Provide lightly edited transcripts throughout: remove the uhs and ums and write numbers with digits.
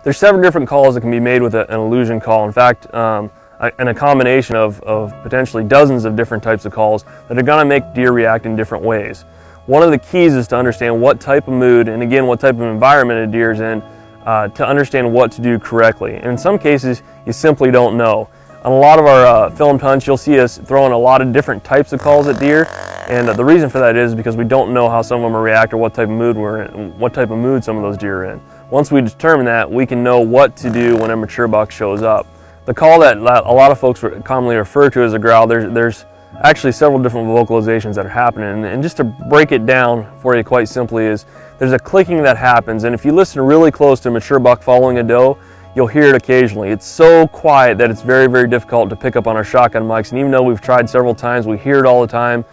There's several different calls that can be made with an illusion call. In fact, and a combination of potentially dozens of different types of calls that are going to make deer react in different ways. One of the keys is to understand what type of mood and again what type of environment a deer is in to understand what to do correctly. And in some cases you simply don't know. On a lot of our filmed hunts you'll see us throwing a lot of different types of calls at deer, and the reason for that is because we don't know how some of them will react or what type of mood we're in, what type of mood some of those deer are in. Once we determine that, we can know what to do when a mature buck shows up. The call that a lot of folks commonly refer to as a growl, there's actually several different vocalizations that are happening. And just to break it down for you quite simply is there's a clicking that happens, and if you listen really close to a mature buck following a doe, you'll hear it occasionally. It's so quiet that it's very, very difficult to pick up on our shotgun mics, and even though we've tried several times, we hear it all the time,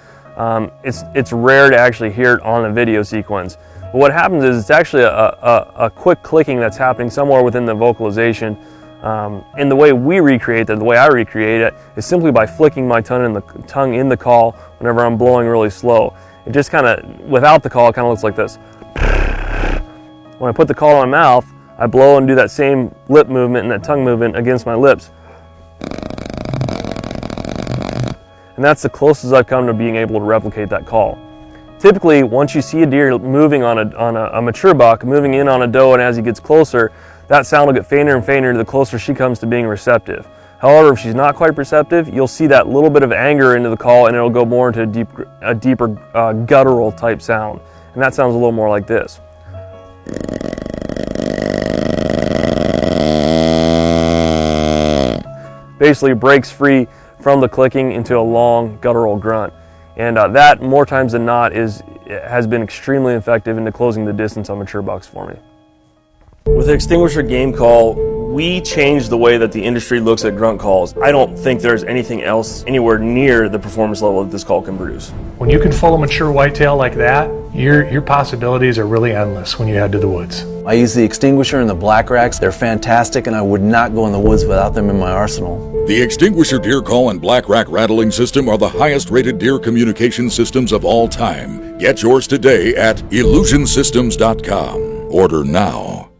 it's rare to actually hear it on a video sequence. But what happens is it's actually a quick clicking that's happening somewhere within the vocalization. And the way we recreate that, the way I recreate it, is simply by flicking my tongue in the call whenever I'm blowing really slow. It just kind of, without the call, it kind of looks like this. When I put the call in my mouth, I blow and do that same lip movement and that tongue movement against my lips. And that's the closest I've come to being able to replicate that call. Typically, once you see a deer moving on a mature buck, moving in on a doe, and as he gets closer, that sound will get fainter and fainter the closer she comes to being receptive. However, if she's not quite receptive, you'll see that little bit of anger into the call, and it'll go more into a deeper guttural type sound. And that sounds a little more like this. Basically breaks free from the clicking into a long guttural grunt. And that, more times than not, has been extremely effective into closing the distance on mature bucks for me. With the Extinguisher game call, we changed the way that the industry looks at grunt calls. I don't think there's anything else anywhere near the performance level that this call can produce. When you can follow mature whitetail like that, your possibilities are really endless when you head to the woods. I use the Extinguisher and the Black Racks. They're fantastic, and I would not go in the woods without them in my arsenal. The Extinguisher Deer Call and Black Rack Rattling System are the highest rated deer communication systems of all time. Get yours today at illusionsystems.com. Order now.